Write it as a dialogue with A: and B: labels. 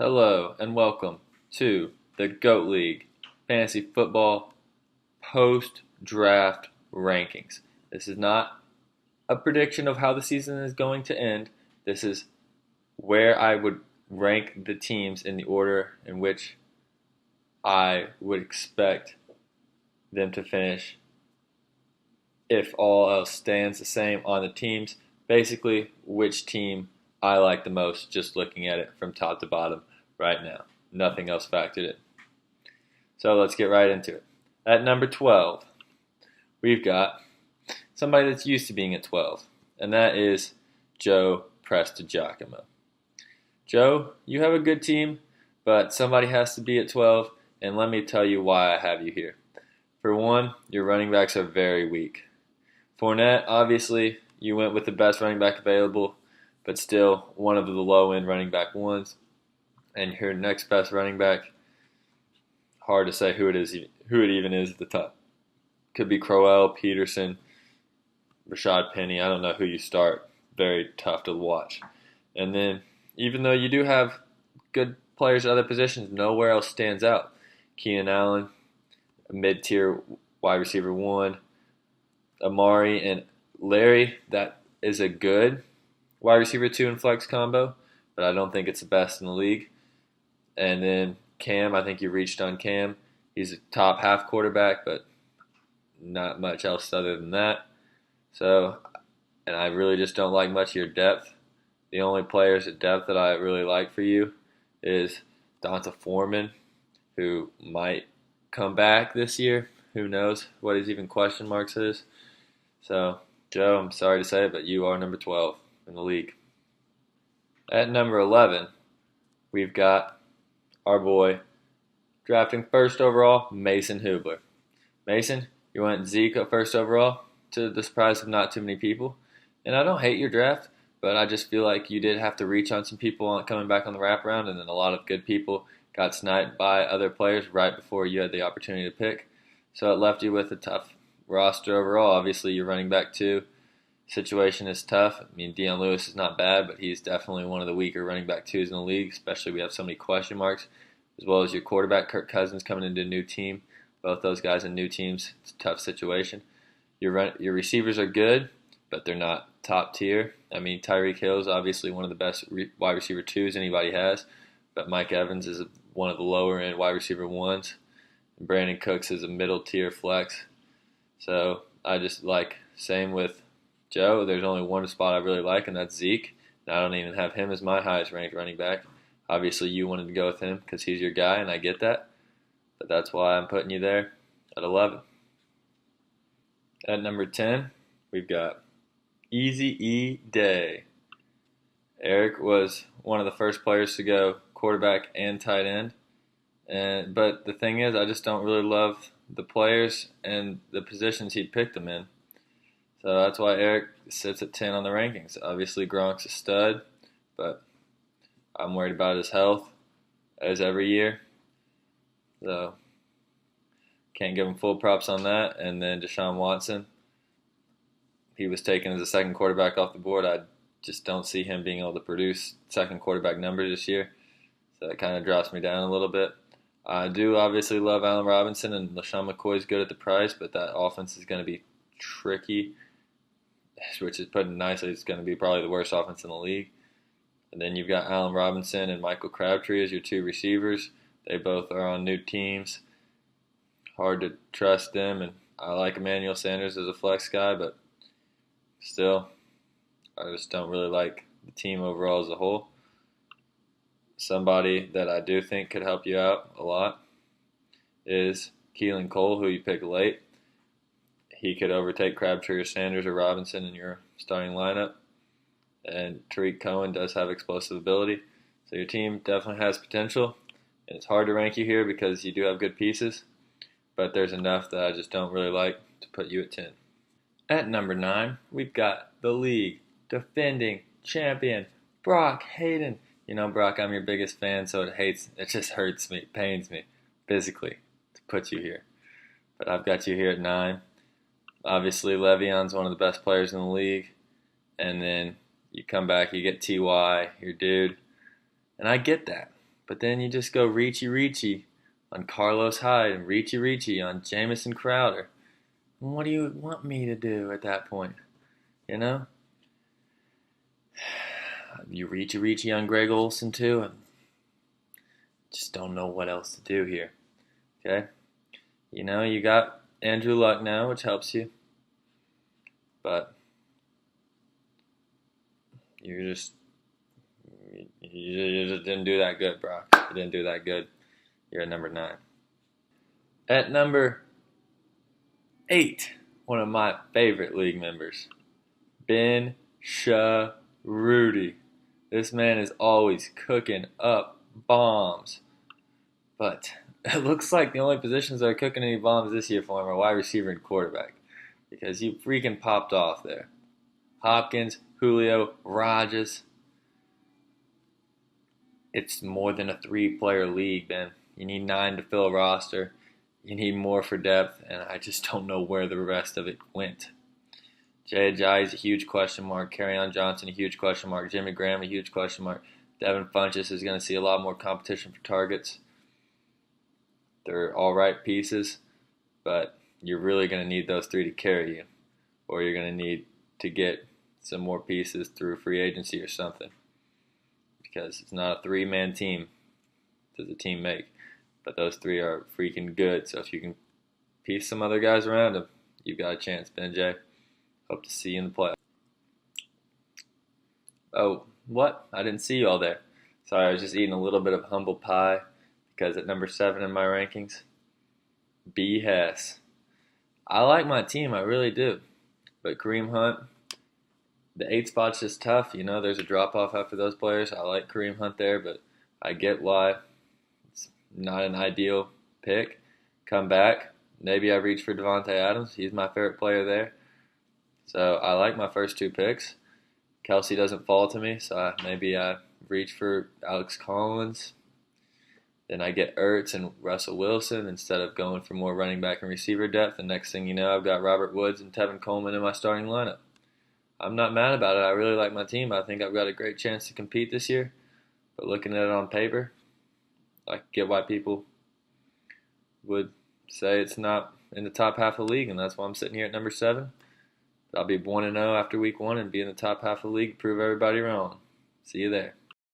A: Hello and welcome to the GOAT League Fantasy Football Post-Draft Rankings. This is not a prediction of how the season is going to end. This is where I would rank the teams in the order in which I would expect them to finish if all else stands the same on the teams. Basically, which team I like the most, just looking at it from top to bottom right now. Nothing else factored in. So let's get right into it. At number 12, we've got somebody that's used to being at 12, and that is Joe Prestigiacomo. Joe, you have a good team, but somebody has to be at 12, and let me tell you why I have you here. For one, your running backs are very weak. Fournette, obviously, you went with the best running back available, but still one of the low-end running back ones. And your next best running back, hard to say who it even is at the top. Could be Crowell, Peterson, Rashad Penny. I don't know who you start. Very tough to watch. And then, even though you do have good players at other positions, nowhere else stands out. Keenan Allen, a mid-tier wide receiver one. Amari and Larry, that is a good wide receiver two and flex combo, but I don't think it's the best in the league. And then Cam, I think you reached on Cam. He's a top half quarterback, but not much else other than that. So, and I really just don't like much of your depth. The only players at depth that I really like for you is Donta Foreman, who might come back this year. Who knows what his even question marks is. So, Joe, I'm sorry to say it, but you are number 12 in the league. At number 11, we've got our boy, drafting first overall, Mason Hubler. Mason, you went Zeke at first overall, to the surprise of not too many people. And I don't hate your draft, but I just feel like you did have to reach on some people coming back on the wraparound, and then a lot of good people got sniped by other players right before you had the opportunity to pick. So it left you with a tough roster overall. Obviously, your running back too situation is tough. I mean, Dion Lewis is not bad, but he's definitely one of the weaker running back twos in the league, especially we have so many question marks, as well as your quarterback, Kirk Cousins, coming into a new team. Both those guys in new teams, it's a tough situation. Your receivers are good, but they're not top tier. I mean, Tyreek Hill is obviously one of the best wide receiver twos anybody has, but Mike Evans is one of the lower end wide receiver ones. And Brandon Cooks is a middle tier flex. So I just like, same with Joe, there's only one spot I really like, and that's Zeke. And I don't even have him as my highest ranked running back. Obviously, you wanted to go with him because he's your guy, and I get that. But that's why I'm putting you there at 11. At number 10, we've got Easy E Day. Eric was one of the first players to go quarterback and tight end. But the thing is, I just don't really love the players and the positions he picked them in. So that's why Eric sits at 10 on the rankings. Obviously, Gronk's a stud, but I'm worried about his health, as every year. So can't give him full props on that. And then Deshaun Watson, he was taken as a second quarterback off the board. I just don't see him being able to produce second quarterback numbers this year. So that kind of drops me down a little bit. I do obviously love Allen Robinson, and LaShawn McCoy's good at the price, but that offense is going to be tricky, which is put it nicely. It's going to be probably the worst offense in the league. And then you've got Allen Robinson and Michael Crabtree as your two receivers. They both are on new teams. Hard to trust them, and I like Emmanuel Sanders as a flex guy, but still, I just don't really like the team overall as a whole. Somebody that I do think could help you out a lot is Keelan Cole, who you pick late. He could overtake Crabtree or Sanders or Robinson in your starting lineup. And Tariq Cohen does have explosive ability. So your team definitely has potential. And it's hard to rank you here because you do have good pieces. But there's enough that I just don't really like to put you at 10. At number 9, we've got the league defending champion, Brock Hayden. You know, Brock, I'm your biggest fan, so it just hurts me, pains me physically to put you here. But I've got you here at 9. Obviously, Le'Veon's one of the best players in the league. And then you come back, you get T.Y., your dude. And I get that. But then you just go Ricci on Carlos Hyde and Ricci on Jamison Crowder. And what do you want me to do at that point? You know? You Ricci on Greg Olson too, and just don't know what else to do here. Okay? You got Andrew Luck now, which helps you. But you just didn't do that good, Brock. You didn't do that good. You're at number 9. At number 8, one of my favorite league members, Ben Rudy. This man is always cooking up bombs. But it looks like the only positions that are cooking any bombs this year for him are wide receiver and quarterback. Because you freaking popped off there. Hopkins, Julio, Rodgers. It's more than a 3-player league, Ben. You need 9 to fill a roster. You need more for depth, and I just don't know where the rest of it went. Jay Ajayi is a huge question mark. Kerryon Johnson, a huge question mark. Jimmy Graham, a huge question mark. Devin Funchess is going to see a lot more competition for targets. They're all right pieces, but you're really going to need those 3 to carry you, or you're going to need to get some more pieces through free agency or something, because it's not a 3-man team. Does a team make? But those 3 are freaking good, so if you can piece some other guys around them, you've got a chance, Ben J. Hope to see you in the playoffs. Oh, what? I didn't see you all there. Sorry, I was just eating a little bit of humble pie, because at number 7 in my rankings, B. Hess. I like my team, I really do. But Kareem Hunt, the 8 spot's just tough. There's a drop-off after those players. I like Kareem Hunt there, but I get why it's not an ideal pick. Come back. Maybe I reach for Davante Adams. He's my favorite player there. So I like my first 2 picks. Kelsey doesn't fall to me, so maybe I reach for Alex Collins. Then I get Ertz and Russell Wilson instead of going for more running back and receiver depth. The next thing you know, I've got Robert Woods and Tevin Coleman in my starting lineup. I'm not mad about it. I really like my team. I think I've got a great chance to compete this year. But looking at it on paper, I get why people would say it's not in the top half of the league, and that's why I'm sitting here at number 7. I'll be 1-0 after week 1 and be in the top half of the league, prove everybody wrong. See you there.